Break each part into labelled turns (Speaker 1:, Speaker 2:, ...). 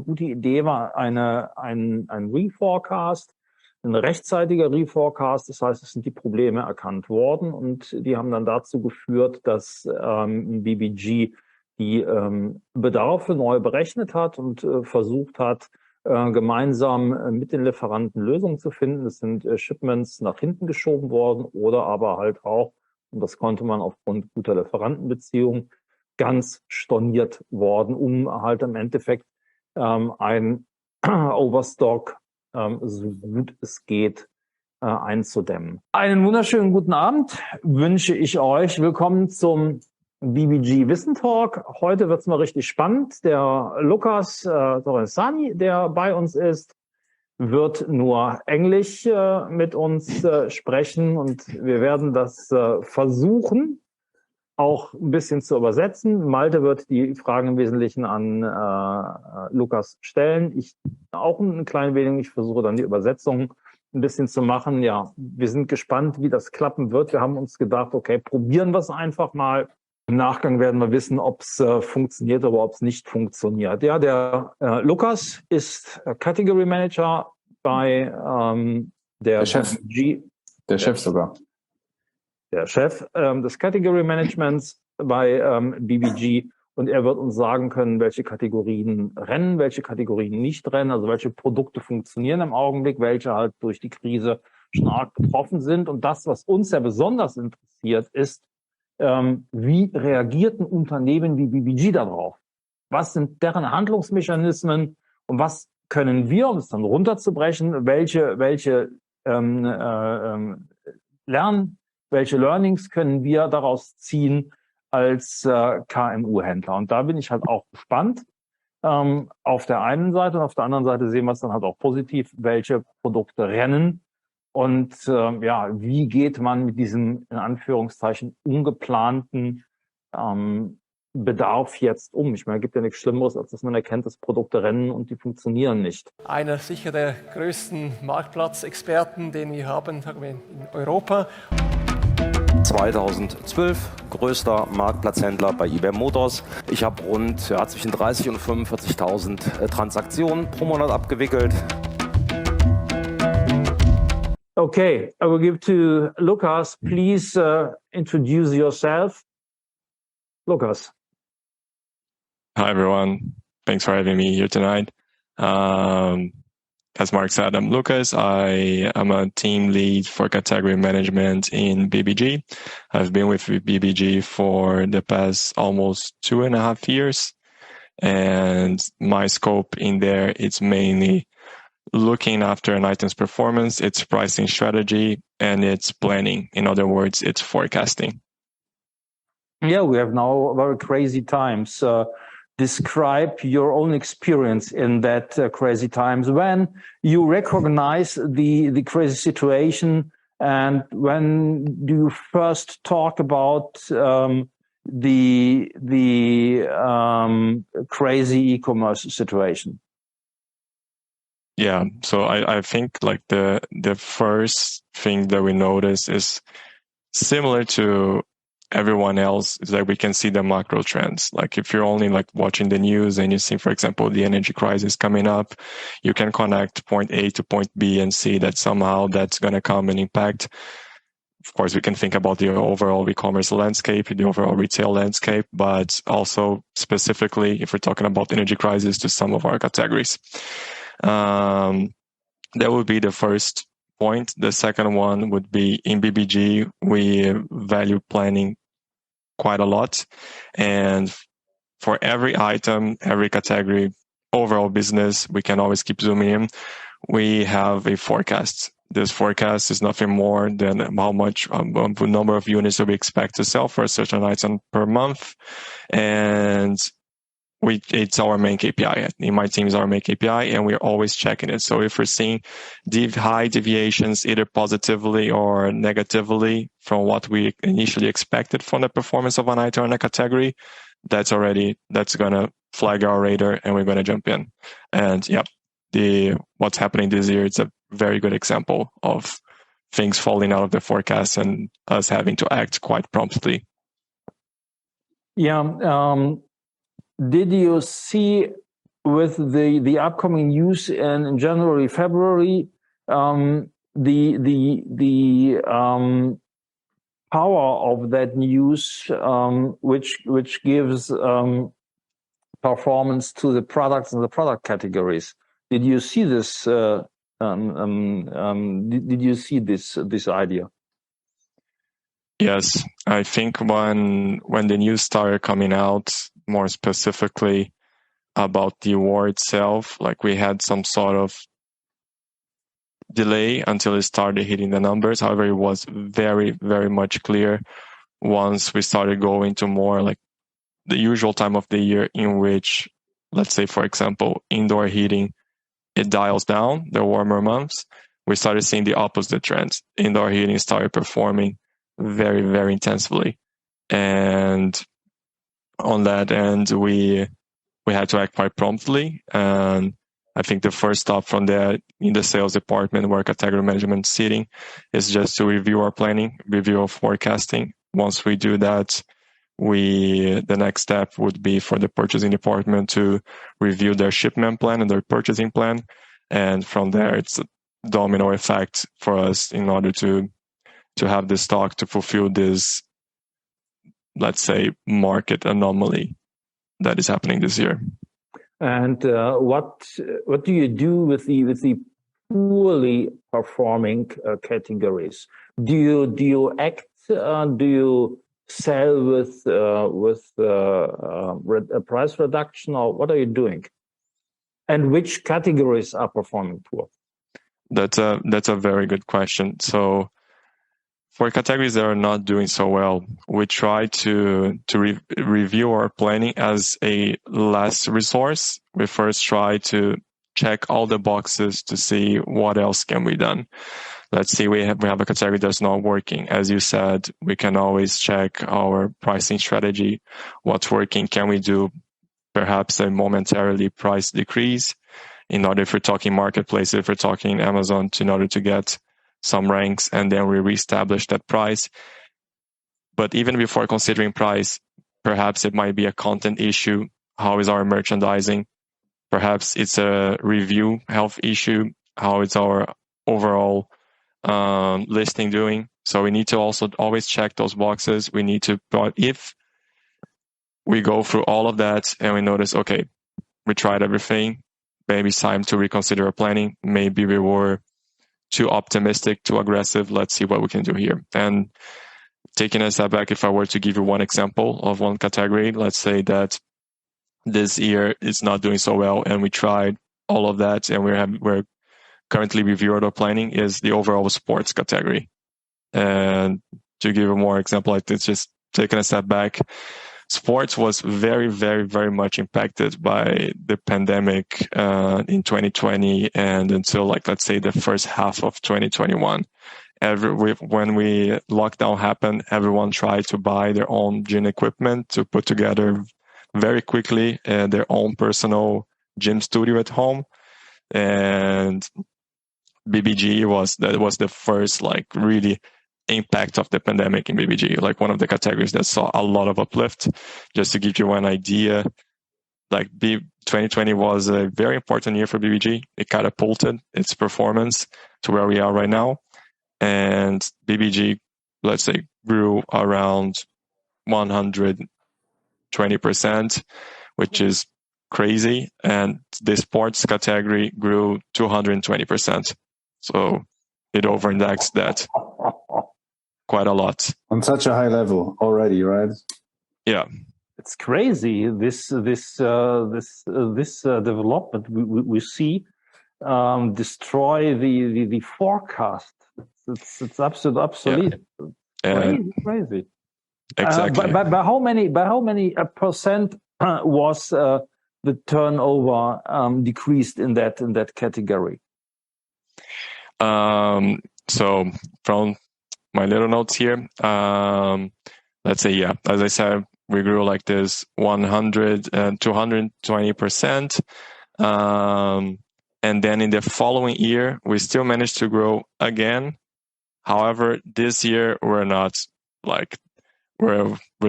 Speaker 1: gute Idee war ein Reforecast, ein rechtzeitiger Reforecast. Das heißt, es sind die Probleme erkannt worden und die haben dann dazu geführt, dass BBG die Bedarfe neu berechnet hat und versucht hat, gemeinsam mit den Lieferanten Lösungen zu finden. Es sind Shipments nach hinten geschoben worden oder aber halt auch, und das konnte man aufgrund guter Lieferantenbeziehungen, ganz storniert worden, um halt im Endeffekt ein Overstock so gut es geht einzudämmen. Einen wunderschönen guten Abend wünsche ich euch. Willkommen zum BBG-Wissen-Talk. Heute wird es mal richtig spannend. Der Lukas Torezani, der bei uns ist, wird nur Englisch mit uns sprechen und wir werden das versuchen, auch ein bisschen zu übersetzen. Malte wird die Fragen im Wesentlichen an Lukas stellen. Ich auch ein klein wenig. Ich versuche dann die Übersetzung ein bisschen zu machen. Ja, wir sind gespannt, wie das klappen wird. Wir haben uns gedacht, okay, probieren wir es einfach mal. Im Nachgang werden wir wissen, ob es funktioniert oder ob es nicht funktioniert. Ja, der Lukas ist Category Manager bei der
Speaker 2: Chef. Der Chef sogar.
Speaker 1: Der Chef des Category Managements bei BBG, und er wird uns sagen können, welche Kategorien rennen, welche Kategorien nicht rennen, also welche Produkte funktionieren im Augenblick, welche halt durch die Krise schon arg betroffen sind. Und das, was uns ja besonders interessiert, ist, wie reagierten Unternehmen wie BBG darauf? Was sind deren Handlungsmechanismen und was können wir, um es dann runterzubrechen, welche Learnings können wir daraus ziehen als KMU-Händler? Und da bin ich halt auch gespannt. Auf der einen Seite und auf der anderen Seite sehen wir es dann halt auch positiv, welche Produkte rennen und wie geht man mit diesem in Anführungszeichen ungeplanten Bedarf jetzt um. Ich meine, es gibt ja nichts Schlimmeres, als dass man erkennt, dass Produkte rennen und die funktionieren nicht.
Speaker 3: Einer sicher der größten Marktplatzexperten, den wir haben in Europa.
Speaker 4: 2012 größter Marktplatzhändler bei eBay Motors. Ich habe rund zwischen 30.000 und 45.000 Transaktionen pro Monat abgewickelt.
Speaker 1: Okay, I will give to Lukas. Please introduce yourself. Lukas.
Speaker 5: Hi, everyone. Thanks for having me here tonight. As Mark said, I'm Lucas. I am a team lead for category management in BBG. I've been with BBG for the past almost 2.5 years. And my scope in there, it's mainly looking after an item's performance, its pricing strategy, and its planning. In other words, it's forecasting.
Speaker 1: Yeah, we have now very crazy times. Describe your own experience in that crazy times, when you recognize the crazy situation, and when do you first talk about the crazy e-commerce situation?
Speaker 5: Yeah, so I think like the first thing that we notice is similar to everyone else, is that we can see the macro trends. Like if you're only like watching the news and you see, for example, the energy crisis coming up, you can connect point A to point B and see that somehow that's going to come and impact. Of course, we can think about the overall e-commerce landscape, the overall retail landscape, but also specifically if we're talking about energy crisis to some of our categories. That would be the first point. The second one would be in BBG, we value planning quite a lot. And for every item, every category, overall business, we can always keep zooming in. We have a forecast. This forecast is nothing more than how much number of units that we expect to sell for a certain item per month. And it's our main KPI. In my team is our main KPI, and we're always checking it. So if we're seeing high deviations, either positively or negatively from what we initially expected from the performance of an item in a category, that's going to flag our radar, and we're going to jump in. And what's happening this year, it's a very good example of things falling out of the forecast and us having to act quite promptly.
Speaker 1: Yeah. Did you see with the upcoming news in January, February, the power of that news, which gives performance to the products and the product categories. Did you see this? Did you see this idea?
Speaker 5: Yes, I think when the news started coming out, more specifically about the war itself, like we had some sort of delay until it started hitting the numbers. However, it was very, very much clear once we started going to more like the usual time of the year in which, let's say, for example, indoor heating, it dials down, the warmer months. We started seeing the opposite trends. Indoor heating started performing very, very intensively. And on that end, we had to act quite promptly. And I think the first stop from there in the sales department where category management is sitting is just to review our planning, review our forecasting. Once we do that, the next step would be for the purchasing department to review their shipment plan and their purchasing plan. And from there, it's a domino effect for us in order to have the stock to fulfill this, let's say, market anomaly that is happening this year.
Speaker 1: And what do you do with the poorly performing categories? Do you act? Do you sell with a price reduction, or what are you doing? And which categories are performing poor?
Speaker 5: That's a very good question. So for categories that are not doing so well, we try to review our planning as a last resource. We first try to check all the boxes to see what else can be done. Let's see, we have a category that's not working. As you said, we can always check our pricing strategy. What's working? Can we do perhaps a momentarily price decrease in order, if we're talking marketplace, if we're talking Amazon, in order to get some ranks, and then we reestablish that price. But even before considering price, perhaps it might be a content issue. How is our merchandising? Perhaps it's a review health issue. How is our overall listing doing? So we need to also always check those boxes. We need to, if we go through all of that and we notice, okay, we tried everything, maybe it's time to reconsider our planning. Maybe we were too optimistic, too aggressive. Let's see what we can do here. And taking a step back, if I were to give you one example of one category, let's say that this year it's not doing so well and we tried all of that and we're currently reviewing our planning, is the overall sports category. And to give a more example like this, just taking a step back, sports was very, very, very much impacted by the pandemic in 2020 and until, like, let's say the first half of 2021. When lockdown happened, everyone tried to buy their own gym equipment to put together very quickly their own personal gym studio at home. And BBG was the first, like, really impact of the pandemic in BBG, like one of the categories that saw a lot of uplift. Just to give you one idea, like 2020 was a very important year for BBG. It catapulted its performance to where we are right now. And BBG, let's say, grew around 120%, which is crazy. And the sports category grew 220%. So it over-indexed that quite a lot.
Speaker 2: On such a high level already, right?
Speaker 5: Yeah.
Speaker 1: It's crazy, this development we see destroy the forecast. It's obsolete.
Speaker 5: Yeah.
Speaker 1: Crazy.
Speaker 5: Exactly.
Speaker 1: By how many percent was the turnover decreased in that category?
Speaker 5: So from my little notes here, let's say, yeah, as I said, we grew like this 100 and 220%. And then in the following year, we still managed to grow again. However, this year we're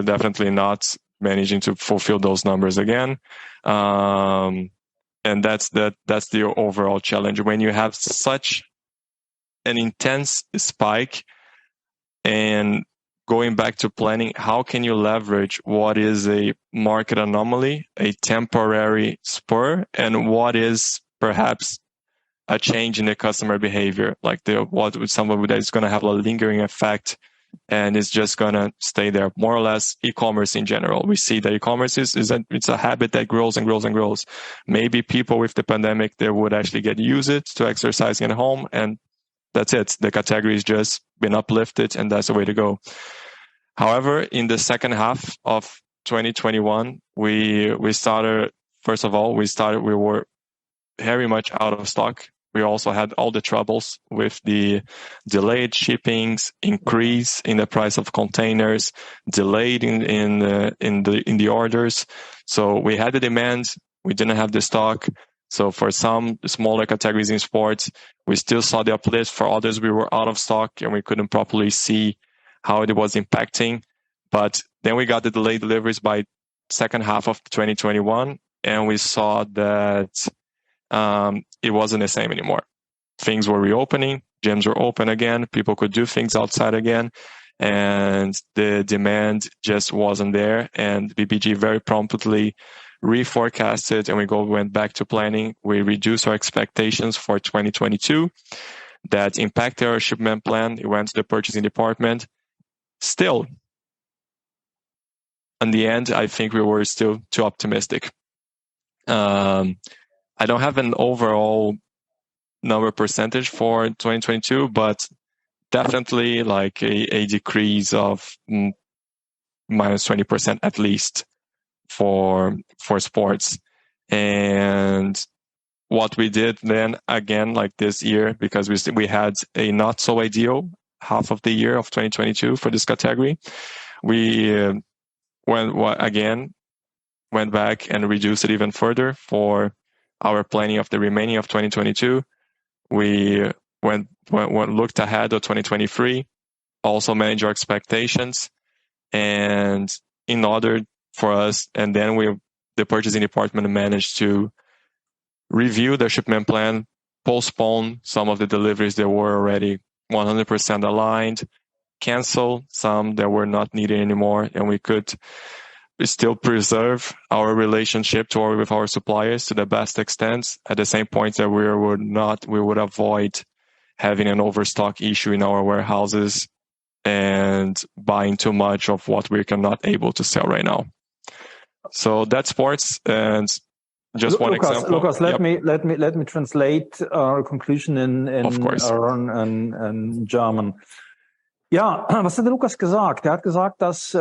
Speaker 5: definitely not managing to fulfill those numbers again. And that's the overall challenge. When you have such an intense spike, and going back to planning, how can you leverage what is a market anomaly, a temporary spur, and what is perhaps a change in the customer behavior, like somebody that is going to have a lingering effect and it's just going to stay there. More or less, e-commerce in general. We see that e-commerce it's a habit that grows and grows and grows. Maybe people with the pandemic, they would actually get used to exercising at home, and that's it. The category has just been uplifted, and that's the way to go. However, in the second half of 2021, we started, we were very much out of stock. We also had all the troubles with the delayed shippings, increase in the price of containers, delayed in the orders. So we had the demand, we didn't have the stock. So for some smaller categories in sports, we still saw the uplift. For others, we were out of stock and we couldn't properly see how it was impacting. But then we got the delayed deliveries by second half of 2021, and we saw that it wasn't the same anymore. Things were reopening, gyms were open again, people could do things outside again, and the demand just wasn't there. And BBG very promptly reforecasted, and we went back to planning. We reduced our expectations for 2022. That impacted our shipment plan. It went to the purchasing department. Still, in the end, I think we were still too optimistic. I don't have an overall number percentage for 2022, but definitely like a decrease of minus 20% at least for sports. And what we did then again, like this year, because we had a not so ideal half of the year of 2022 for this category, we went back and reduced it even further for our planning of the remaining of 2022. We looked ahead of 2023, also managed our expectations, and in order for us, and then the purchasing department managed to review the shipment plan, postpone some of the deliveries that were already 100% aligned, cancel some that were not needed anymore, and we could still preserve our relationship with our suppliers to the best extent. At the same point that we would avoid having an overstock issue in our warehouses and buying too much of what we're not able to sell right now. So that's sports, and just one example.
Speaker 1: Lucas, let me translate our conclusion in German. Ja, was hat der Lukas gesagt? Er hat gesagt, dass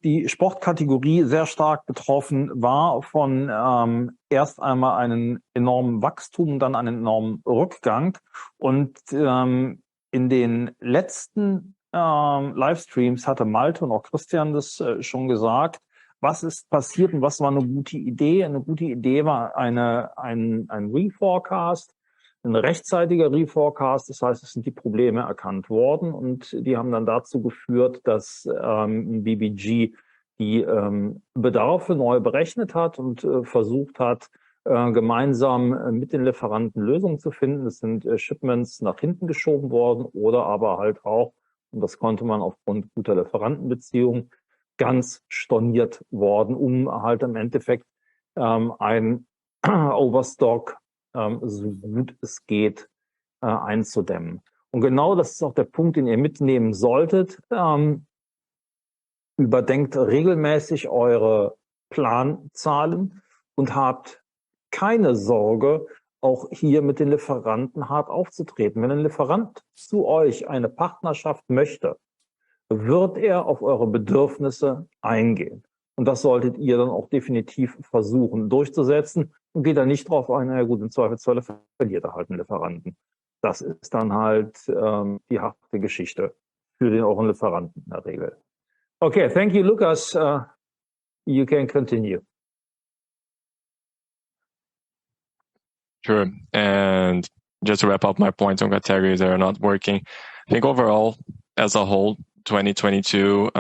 Speaker 1: die Sportkategorie sehr stark betroffen war von erst einmal einem enormen Wachstum, dann einem enormen Rückgang. Und in den letzten Livestreams hatte Malte und auch Christian das schon gesagt. Was ist passiert und was war eine gute Idee? Eine gute Idee war ein Reforecast, ein rechtzeitiger Reforecast. Das heißt, es sind die Probleme erkannt worden und die haben dann dazu geführt, dass BBG die Bedarfe neu berechnet hat und versucht hat, gemeinsam mit den Lieferanten Lösungen zu finden. Es sind Shipments nach hinten geschoben worden oder aber halt auch, und das konnte man aufgrund guter Lieferantenbeziehungen, ganz storniert worden, um halt im Endeffekt ein Overstock so gut es geht einzudämmen. Und genau das ist auch der Punkt, den ihr mitnehmen solltet. Überdenkt regelmäßig eure Planzahlen und habt keine Sorge, auch hier mit den Lieferanten hart aufzutreten. Wenn ein Lieferant zu euch eine Partnerschaft möchte, wird er auf eure Bedürfnisse eingehen. Und das solltet ihr dann auch definitiv versuchen durchzusetzen und geht da nicht drauf ein, na gut, im Zweifelsfall verliert er halt einen Lieferanten. Das ist dann halt die harte Geschichte für den euren Lieferanten in der Regel. Okay, thank you, Lucas. You can continue.
Speaker 5: Sure. And just to wrap up my points on categories that are not working, I think overall, as a whole, 2022,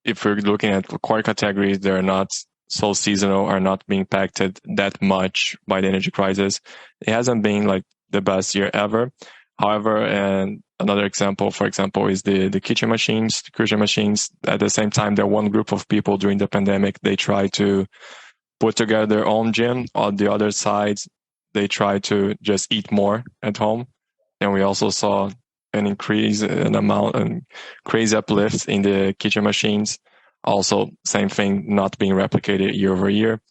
Speaker 5: if we're looking at core categories, they're not so seasonal, are not being impacted that much by the energy crisis. It hasn't been like the best year ever. However, and another example, for example, is the kitchen machines. The kitchen machines, at the same time, that one group of people during the pandemic, they try to put together their own gym. On the other side, they try to just eat more at home. And we also saw an increase in amount and crazy uplift in the kitchen machines. Also, same thing, not being replicated year over year.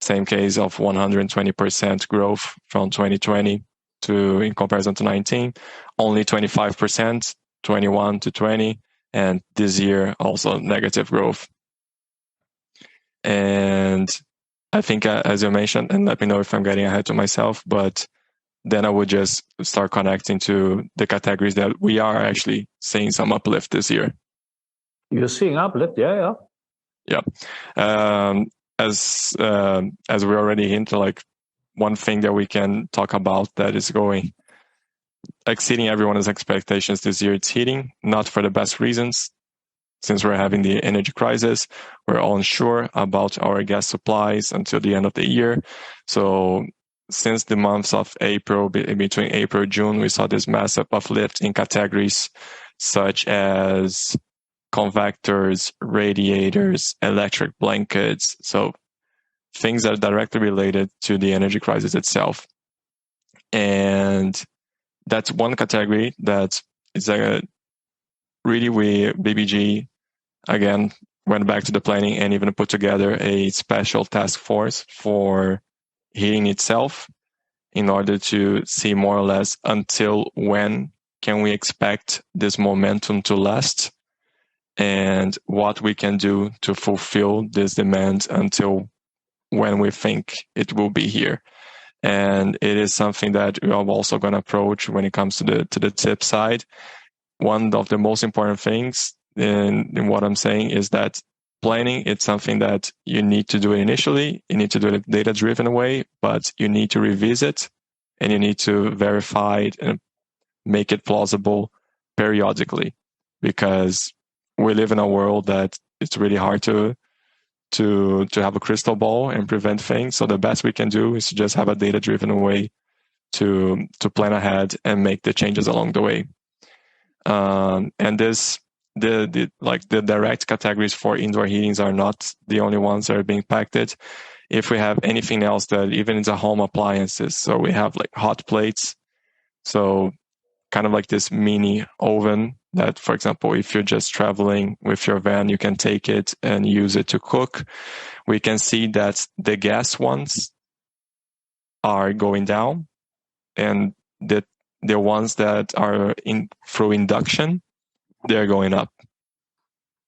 Speaker 5: Same case of 120% growth from 2020 to in comparison to 19, only 25%, 21 to 20, and this year also negative growth. And I think, as you mentioned, and let me know if I'm getting ahead to myself, but then I would just start connecting to the categories that we are actually seeing some uplift this year.
Speaker 1: You're seeing uplift, yeah.
Speaker 5: As we already hinted, like one thing that we can talk about that is going exceeding everyone's expectations this year. It's heating, not for the best reasons. Since we're having the energy crisis, we're all unsure about our gas supplies until the end of the year. So since the months of April, between April and June, we saw this massive uplift in categories such as convectors, radiators, electric blankets. So things that are directly related to the energy crisis itself. And that's one category that is really BBG, again, went back to the planning and even put together a special task force for heating itself in order to see more or less until when can we expect this momentum to last and what we can do to fulfill this demand until when we think it will be here. And it is something that we are also going to approach when it comes to the tip side. One of the most important things in what I'm saying is that planning, it's something that you need to do it initially. You need to do it in a data-driven way, but you need to revisit and you need to verify it and make it plausible periodically, because we live in a world that it's really hard to have a crystal ball and prevent things. So the best we can do is to just have a data-driven way to plan ahead and make the changes along the way. And the direct categories for indoor heatings are not the only ones that are being impacted. If we have anything else that even is a home appliances, so we have like hot plates, so kind of like this mini oven that, for example, if you're just traveling with your van, you can take it and use it to cook. We can see that the gas ones are going down, and the ones that are through induction, they're going up,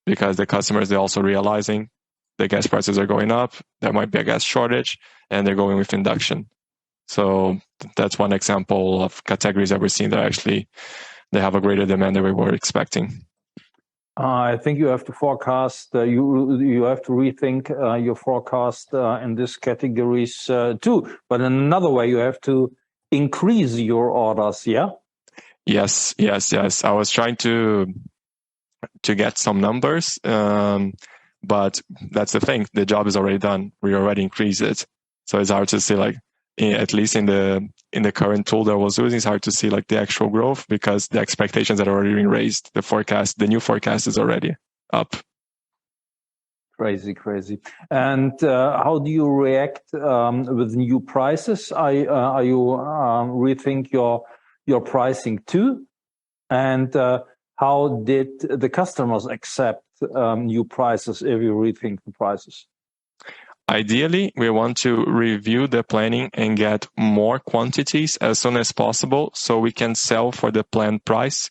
Speaker 5: because the customers, they're also realizing the gas prices are going up. There might be a gas shortage, and they're going with induction. So that's one example of categories that we're seeing that actually they have a greater demand than we were expecting.
Speaker 1: I think you have to forecast. You have to rethink your forecast in these categories too. But in another way, you have to increase your orders. Yeah.
Speaker 5: Yes. I was trying to get some numbers, but that's the thing. The job is already done. We already increased it, so it's hard to see, like, at least in the current tool that I was using, it's hard to see like the actual growth, because the expectations that are already being raised, the new forecast is already up.
Speaker 1: Crazy. And how do you react with new prices? Are you rethink your pricing too? And how did the customers accept new prices if you rethink the prices?
Speaker 5: Ideally, we want to review the planning and get more quantities as soon as possible so we can sell for the planned price,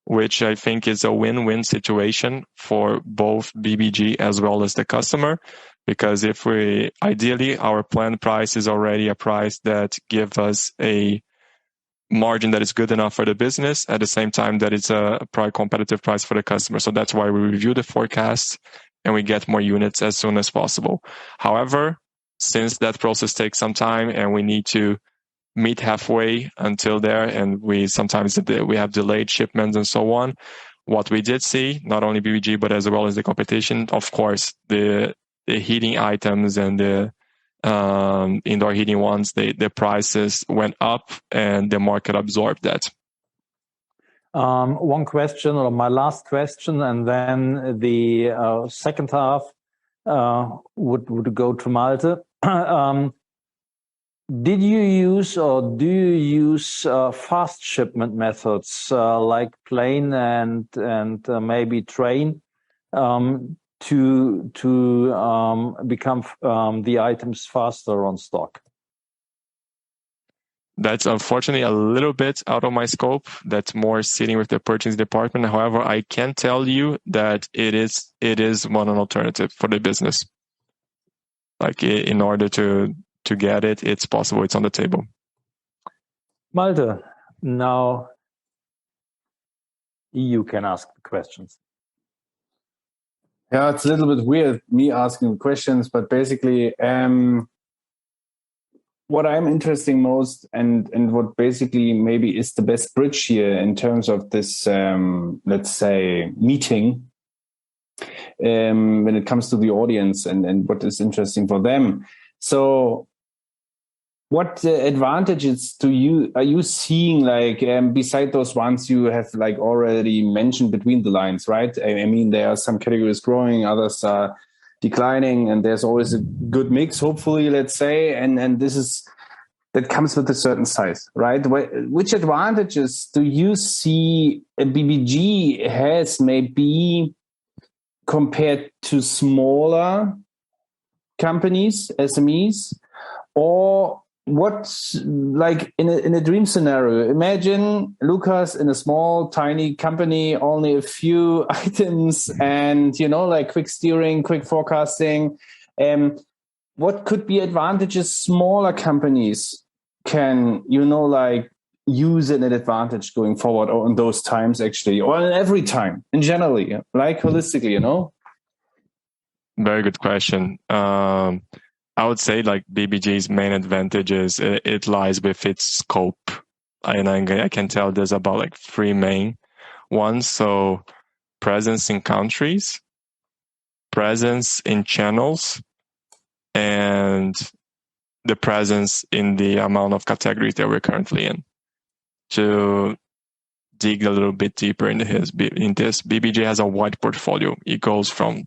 Speaker 5: which I think is a win-win situation for both BBG as well as the customer. Because ideally, our planned price is already a price that gives us a margin that is good enough for the business, at the same time that it's a competitive price for the customer. So that's why we review the forecast and we get more units as soon as possible. However, since that process takes some time and we need to meet halfway until there, and we have delayed shipments and so on, what we did see, not only BBG but as well as the competition, of course, the heating items and the indoor heating ones, the prices went up and the market absorbed that.
Speaker 1: One question, or my last question, and then the second half would go to Malte. Did you use or do you use fast shipment methods like plane and maybe train to become the items faster on stock?
Speaker 5: That's unfortunately a little bit out of my scope. That's more sitting with the purchasing department. However, I can tell you that it is one alternative for the business. Like in order to get it, it's possible. It's on the table.
Speaker 1: Malte, now you can ask the questions.
Speaker 2: Yeah, it's a little bit weird me asking questions, but basically, what I'm interested most and what basically maybe is the best bridge here in terms of this, let's say, meeting, when it comes to the audience and what is interesting for them. So what advantages are you seeing, like, beside those ones you have like already mentioned between the lines, right? I mean, there are some categories growing, others are declining, and there's always a good mix, hopefully, let's say, and that comes with a certain size, right? Which advantages do you see a BBG has maybe compared to smaller companies, SMEs, or what, like in a dream scenario, imagine Lucas in a small, tiny company, only a few items and, like quick steering, quick forecasting. What could be advantages smaller companies can, like use an advantage going forward, or in those times actually, or in every time in generally, like holistically,
Speaker 5: Very good question. I would say like BBG's main advantage is it lies with its scope. And I can tell there's about like three main ones. So presence in countries, presence in channels, and the presence in the amount of categories that we're currently in. To dig a little bit deeper into this, BBG has a wide portfolio. It goes from,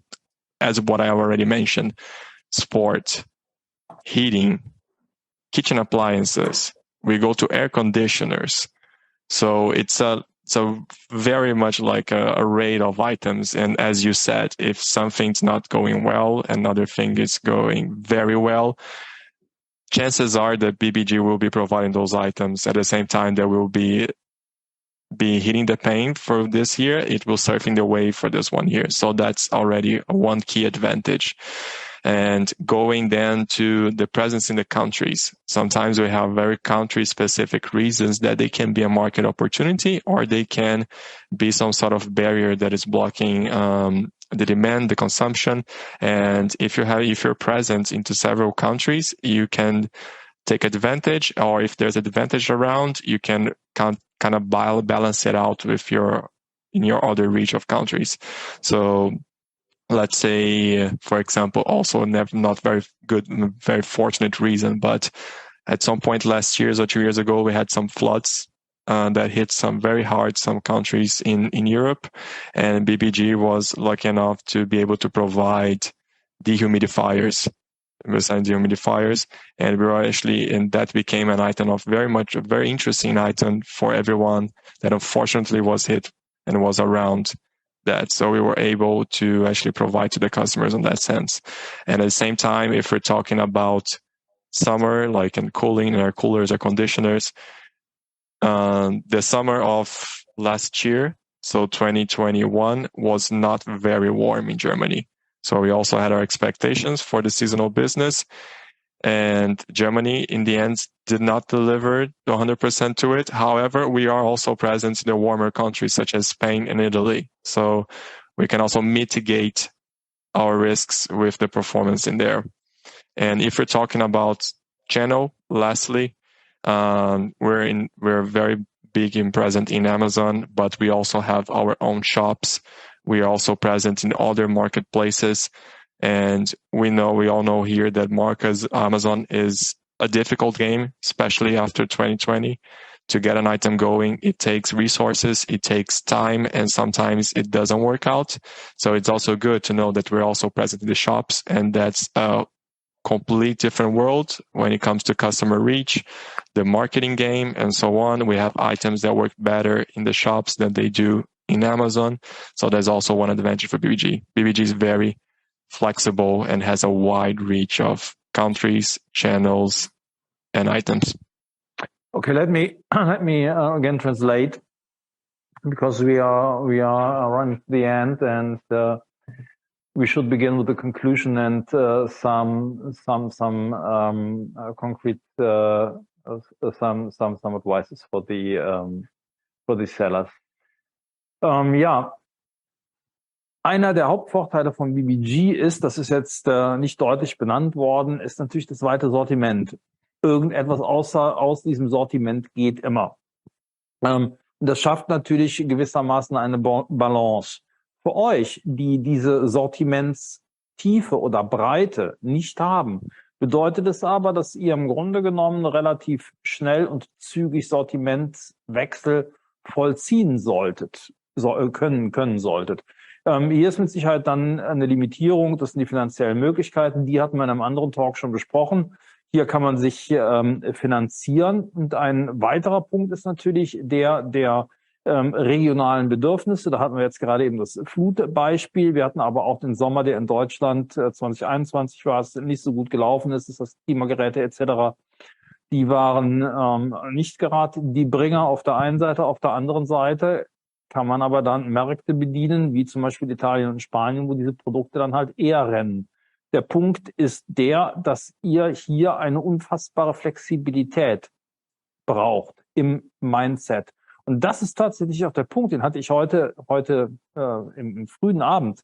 Speaker 5: as what I already mentioned, sport, heating, kitchen appliances. We go to air conditioners. So it's a very much like a array of items. And as you said, if something's not going well, another thing is going very well, chances are that BBG will be providing those items at the same time that will be hitting the pain for this year. It will surfing the wave for this 1 year. So that's already one key advantage. And going then to the presence in the countries. Sometimes we have very country-specific reasons that they can be a market opportunity, or they can be some sort of barrier that is blocking the demand, the consumption. And if you're present into several countries, you can take advantage, or if there's advantage around, you can kind of balance it out with in your other reach of countries. So let's say, for example, also not very good, very fortunate reason, but at some point last year or 2 years ago, we had some floods that hit some countries in Europe, and BBG was lucky enough to be able to provide dehumidifiers, and we were actually, and that became an item of a very interesting item for everyone that unfortunately was hit and was around that. So we were able to actually provide to the customers in that sense. And at the same time, if we're talking about summer, like in cooling, air coolers, air conditioners, the summer of last year, so 2021, was not very warm in Germany. So we also had our expectations for the seasonal business, and Germany in the end did not deliver 100% to it. However, we are also present in the warmer countries such as Spain and Italy. So we can also mitigate our risks with the performance in there. And if we're talking about channel, lastly, we're very big and present in Amazon, but we also have our own shops. We are also present in other marketplaces. And we all know here that Amazon is a difficult game, especially after 2020. To get an item going, it takes resources, it takes time, and sometimes it doesn't work out. So it's also good to know that we're also present in the shops, and that's a complete different world when it comes to customer reach, the marketing game, and so on. We have items that work better in the shops than they do in Amazon. So there's also one advantage for BBG. BBG is very flexible and has a wide reach of countries, channels, and items.
Speaker 1: Okay, let me again translate, because we are running to the end, and we should begin with the conclusion and some concrete some advices for the sellers. Ja. Einer der Hauptvorteile von BBG ist, das ist jetzt nicht deutlich benannt worden, ist natürlich das weite Sortiment. Irgendetwas aus diesem Sortiment geht immer. Das schafft natürlich gewissermaßen eine Balance. Für euch, die diese Sortimentstiefe oder Breite nicht haben, bedeutet es aber, dass ihr im Grunde genommen relativ schnell und zügig Sortimentswechsel vollziehen können solltet. Hier ist mit Sicherheit dann eine Limitierung, das sind die finanziellen Möglichkeiten, die hatten wir in einem anderen Talk schon besprochen. Hier kann man sich finanzieren, und ein weiterer Punkt ist natürlich der regionalen Bedürfnisse. Da hatten wir jetzt gerade eben das Flutbeispiel. Wir hatten aber auch den Sommer, der in Deutschland 2021 war, es nicht so gut gelaufen ist, das Klimageräte etc. Die waren nicht gerade die Bringer auf der einen Seite. Auf der anderen Seite kann man aber dann Märkte bedienen, wie zum Beispiel Italien und Spanien, wo diese Produkte dann halt eher rennen. Der Punkt ist der, dass ihr hier eine unfassbare Flexibilität braucht im Mindset. Und das ist tatsächlich auch der Punkt, den hatte ich heute im frühen Abend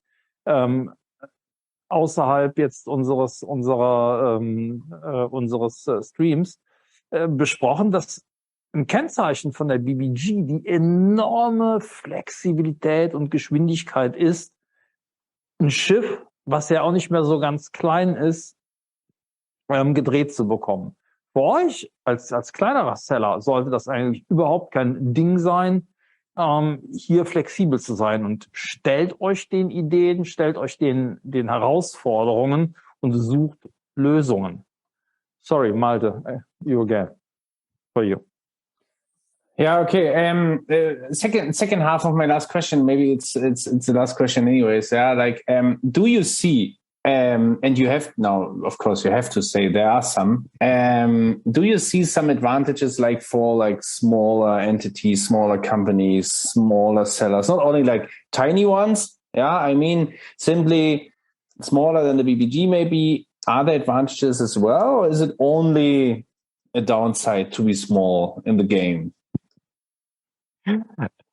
Speaker 1: außerhalb jetzt unseres Streams besprochen, dass ein Kennzeichen von der BBG die enorme Flexibilität und Geschwindigkeit ist, ein Schiff, was ja auch nicht mehr so ganz klein ist, gedreht zu bekommen. Für euch als kleinerer Seller sollte das eigentlich überhaupt kein Ding sein, hier flexibel zu sein, und stellt euch den Ideen, stellt euch den Herausforderungen und sucht Lösungen. Sorry, Malte, you again. For you.
Speaker 2: Yeah. Okay. Second half of my last question. Maybe it's the last question, anyways. Yeah. Like, do you see? And you have now, of course, you have to say there are some. Do you see some advantages, like for like smaller entities, smaller companies, smaller sellers? Not only like tiny ones. Yeah. I mean, simply smaller than the BBG. Maybe are there advantages as well, or is it only a downside to be small in the game?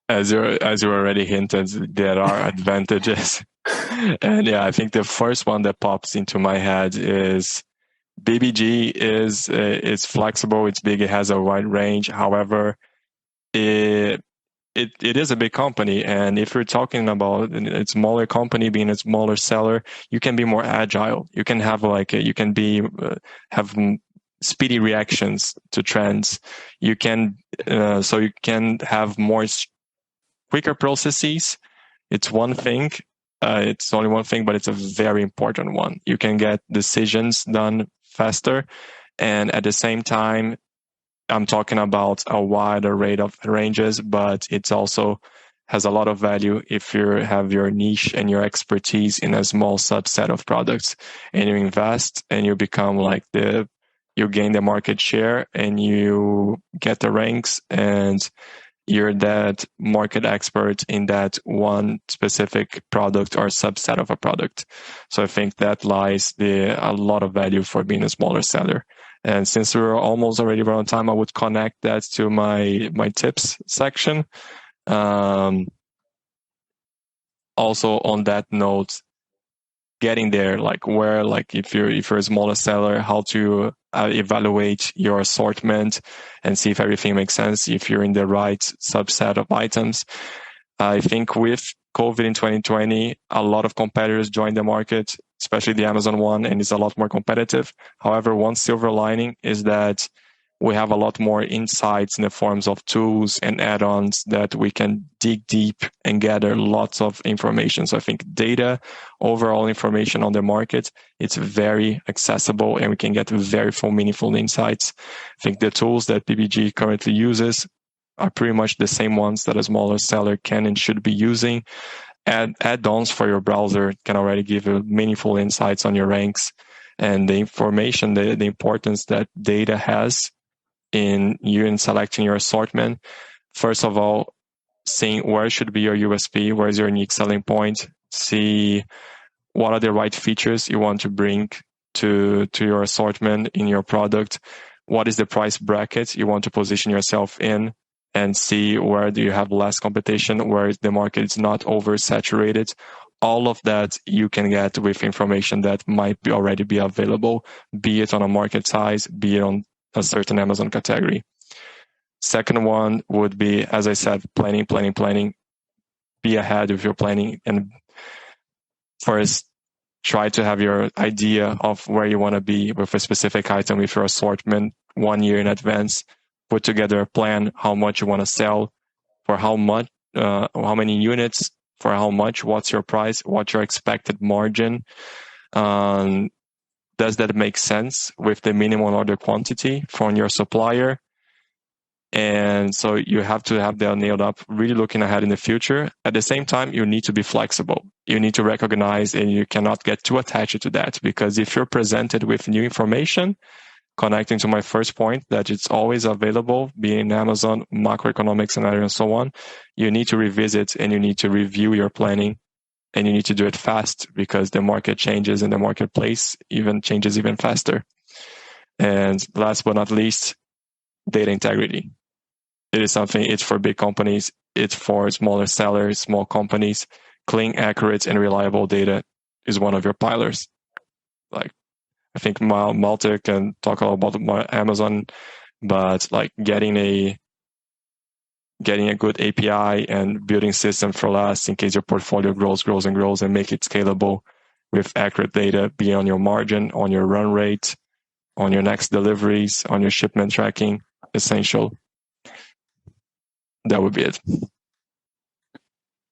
Speaker 5: As you already hinted, there are advantages. And yeah, I think the first one that pops into my head is BBG is flexible, it's big, it has a wide range. However, it is a big company, and if you're talking about a smaller company being a smaller seller, you can be more agile. You can have have speedy reactions to trends. You can so you can have more quicker processes. It's one thing. It's only one thing, but it's a very important one. You can get decisions done faster, and at the same time, I'm talking about a wide array of ranges, but it's also has a lot of value if you have your niche and your expertise in a small subset of products, and you invest and you become you gain the market share and you get the ranks, and you're that market expert in that one specific product or subset of a product. So I think that lies a lot of value for being a smaller seller. And since we're almost already around time, I would connect that to my tips section. Also on that note, getting there, if you're a smaller seller, how to evaluate your assortment and see if everything makes sense, if you're in the right subset of items. I think with COVID in 2020, a lot of competitors joined the market, especially the Amazon one, and it's a lot more competitive. However, one silver lining is that we have a lot more insights in the forms of tools and add-ons that we can dig deep and gather lots of information. So I think data, overall information on the market, it's very accessible and we can get very full, meaningful insights. I think the tools that BBG currently uses are pretty much the same ones that a smaller seller can and should be using. Add-ons for your browser can already give you meaningful insights on your ranks and the information, the importance that data has in you in selecting your assortment. First of all, seeing where should be your USP, where is your unique selling point, see what are the right features you want to bring to your assortment in your product, what is the price bracket you want to position yourself in, and see where do you have less competition, where the market is not oversaturated. All of that you can get with information that might be already be available, be it on a market size, be it on a certain Amazon category. Second one would be, as I said, planning. Be ahead of your planning, and first try to have your idea of where you want to be with a specific item with your assortment 1 year in advance. Put together a plan, how much you want to sell, for how much, how many units, for how much, what's your price, what's your expected margin. Does that make sense with the minimum order quantity from your supplier? And so you have to have that nailed up, really looking ahead in the future. At the same time, you need to be flexible. You need to recognize, and you cannot get too attached to that, because if you're presented with new information, connecting to my first point, that it's always available, be in Amazon, macroeconomic scenario, and so on, you need to revisit and you need to review your planning, and you need to do it fast, because the market changes and the marketplace even changes even faster. And last but not least, data integrity. It is something, it's for big companies, it's for smaller sellers, small companies. Clean, accurate, and reliable data is one of your pillars. Like, I think Malte can talk a lot about Amazon, but like getting a good API and building system for last, in case your portfolio grows and make it scalable with accurate data, be on your margin, on your run rate, on your next deliveries, on your shipment tracking, essential. That would be it.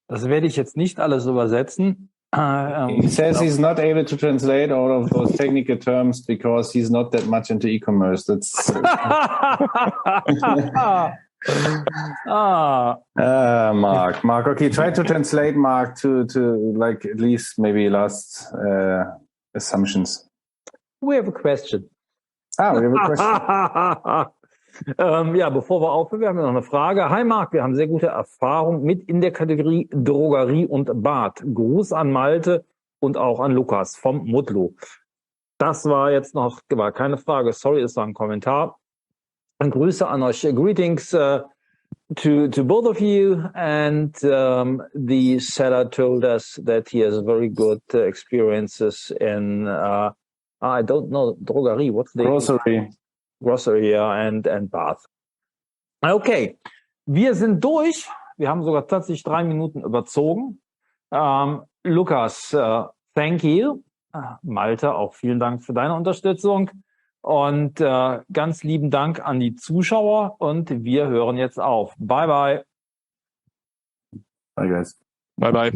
Speaker 1: Das werde ich jetzt nicht alles übersetzen.
Speaker 2: He says he's not able to translate all of those technical terms because he's not that much into e-commerce. That's Mark. Okay, try to translate, Mark, to like at least maybe last assumptions.
Speaker 1: We have a question.
Speaker 2: We have a question.
Speaker 1: Ja, bevor wir aufhören, wir haben noch eine Frage. Hi Marc, wir haben sehr gute Erfahrung mit in der Kategorie Drogerie und Bad. Gruß an Malte und auch an Lukas vom Mutlu. Das war jetzt noch keine Frage, sorry, es war ein Kommentar. Und Grüße an euch. Greetings to both of you. And the seller told us that he has very good experiences in, I don't know, Drogerie, what's the Grocery, yeah, and Bath. Okay, wir sind durch. Wir haben sogar tatsächlich 3 Minuten überzogen. Lukas, thank you. Malte, auch vielen Dank für deine Unterstützung. Und ganz lieben Dank an die Zuschauer. Und wir hören jetzt auf. Bye, bye.
Speaker 2: Bye, guys.
Speaker 5: Bye, bye.